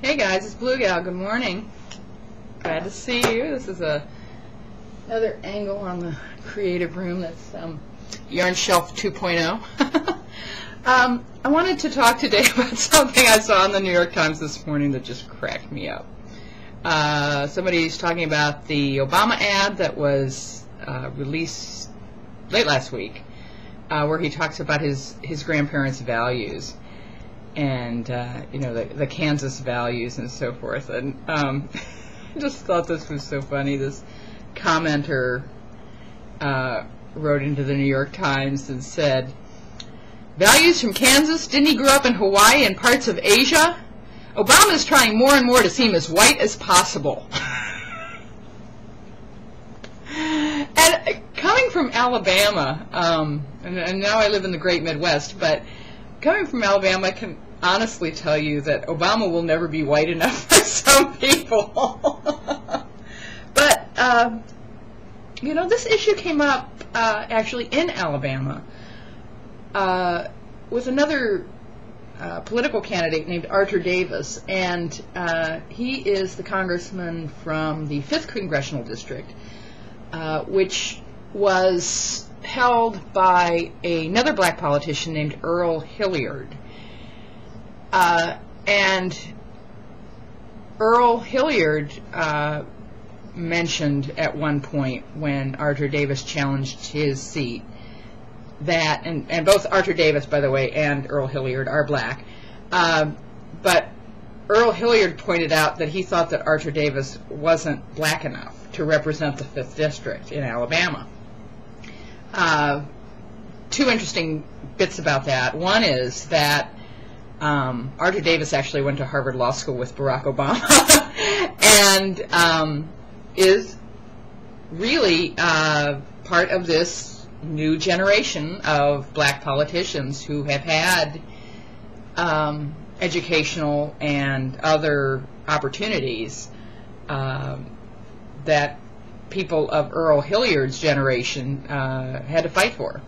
Hey guys, it's Blue Gal. Good morning. Glad to see you. This is another angle on the creative room. That's Yarn Shelf 2.0. I wanted to talk today about something I saw in the New York Times this morning that just cracked me up. Somebody's talking about the Obama ad that was released late last week, where he talks about his grandparents' values. And the Kansas values and so forth, and I just thought this was so funny. This commenter wrote into the New York Times and said, "Values from Kansas? Didn't he grow up in Hawaii and parts of Asia? Obama's trying more and more to seem as white as possible." And coming from Alabama, and now I live in the Great Midwest, but coming from Alabama, I can honestly tell you that Obama will never be white enough for some people. But, this issue came up actually in Alabama with another political candidate named Arthur Davis, and he is the congressman from the 5th Congressional District, which was held by another black politician named Earl Hilliard. And Earl Hilliard mentioned at one point when Arthur Davis challenged his seat that, and both Arthur Davis, by the way, and Earl Hilliard are black, but Earl Hilliard pointed out that he thought that Arthur Davis wasn't black enough to represent the 5th District in Alabama. Two interesting bits about that. One is that Arthur Davis actually went to Harvard Law School with Barack Obama and is really part of this new generation of black politicians who have had educational and other opportunities that people of Earl Hilliard's generation had to fight for.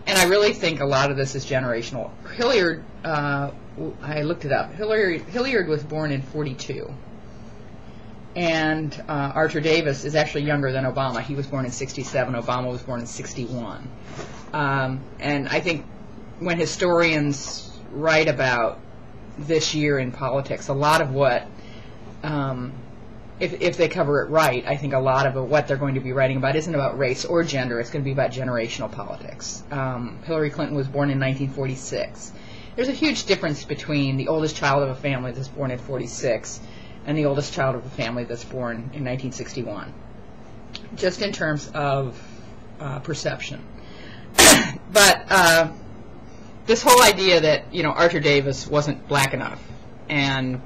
And I really think a lot of this is generational. Hilliard, I looked it up, Hilliard was born in 42. And Arthur Davis is actually younger than Obama. He was born in 67. Obama was born in 61. And I think when historians write about this year in politics, a lot of what, if they cover it right, I think a lot of what they're going to be writing about isn't about race or gender. It's going to be about generational politics. Hillary Clinton was born in 1946. There's a huge difference between the oldest child of a family that's born in 46 and the oldest child of a family that's born in 1961, just in terms of perception. But this whole idea that, Arthur Davis wasn't black enough, and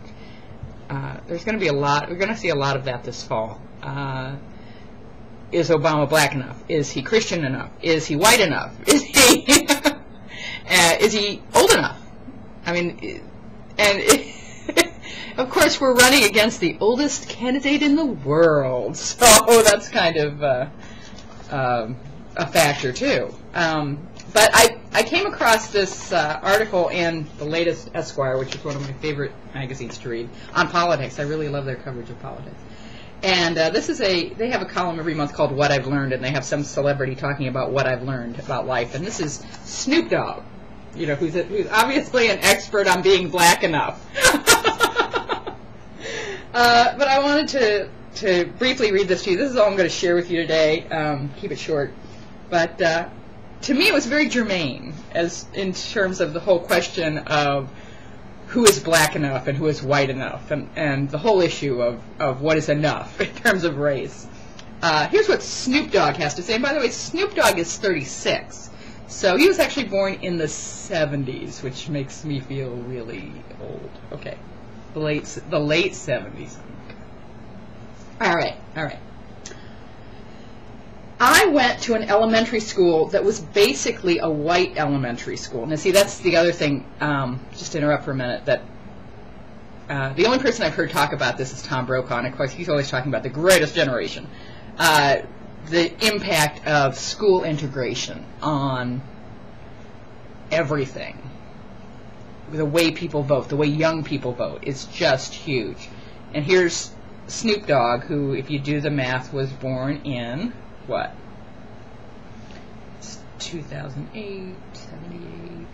there's going to be we're going to see a lot of that this fall. Is Obama black enough? Is he Christian enough? Is he white enough? Is he old enough? I mean, of course we're running against the oldest candidate in the world, so that's kind of a factor too. But I came across this article in the latest Esquire, which is one of my favorite magazines to read, on politics. I really love their coverage of politics. And they have a column every month called What I've Learned, and they have some celebrity talking about what I've learned about life. And this is Snoop Dogg, who's obviously an expert on being black enough. But I wanted to briefly read this to you. This is all I'm going to share with you today. Keep it short. But to me, it was very germane as in terms of the whole question of who is black enough and who is white enough, and the whole issue of what is enough in terms of race. Here's what Snoop Dogg has to say. And by the way, Snoop Dogg is 36. So he was actually born in the 70s, which makes me feel really old. Okay. The late 70s. All right. I went to an elementary school that was basically a white elementary school. Now, see, that's the other thing, just to interrupt for a minute, that the only person I've heard talk about this is Tom Brokaw, and of course he's always talking about the greatest generation. The impact of school integration on everything. the way people vote, the way young people vote. It's just huge. And here's Snoop Dogg, who, if you do the math, was born in, what? It's 2008, 78.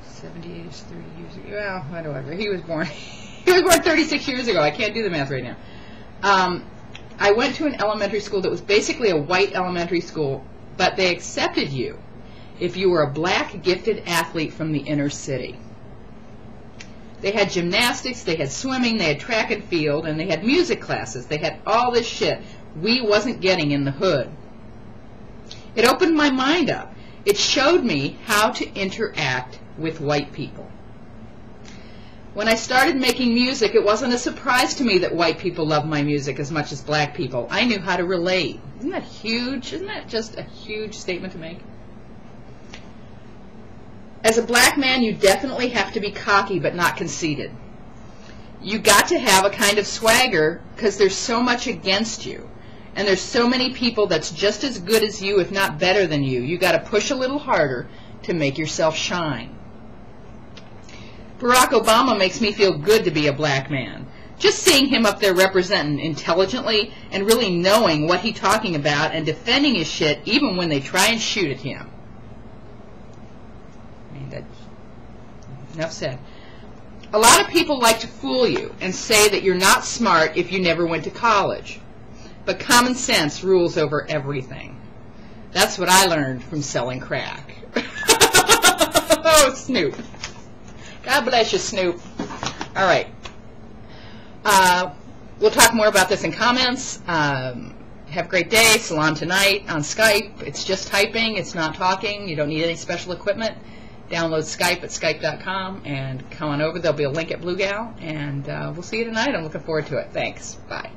78 is 30 years ago. Well, whatever. He was born 36 years ago. I can't do the math right now. I went to an elementary school that was basically a white elementary school, but they accepted you if you were a black gifted athlete from the inner city. They had gymnastics, they had swimming, they had track and field, and they had music classes. They had all this shit we wasn't getting in the hood. It opened my mind up. It showed me how to interact with white people. When I started making music, it wasn't a surprise to me that white people loved my music as much as black people. I knew how to relate. Isn't that huge? Isn't that just a huge statement to make? As a black man, you definitely have to be cocky but not conceited. You got to have a kind of swagger because there's so much against you. And there's so many people that's just as good as you, if not better than you. You got to push a little harder to make yourself shine. Barack Obama makes me feel good to be a black man. Just seeing him up there representing intelligently and really knowing what he's talking about and defending his shit even when they try and shoot at him. I mean, that's enough said. A lot of people like to fool you and say that you're not smart if you never went to college. But common sense rules over everything. That's what I learned from selling crack. Oh, Snoop. God bless you, Snoop. All right. We'll talk more about this in comments. Have a great day. Salon tonight on Skype. It's just typing. It's not talking. You don't need any special equipment. Download Skype at skype.com and come on over. There'll be a link at Blue Gal. And we'll see you tonight. I'm looking forward to it. Thanks. Bye.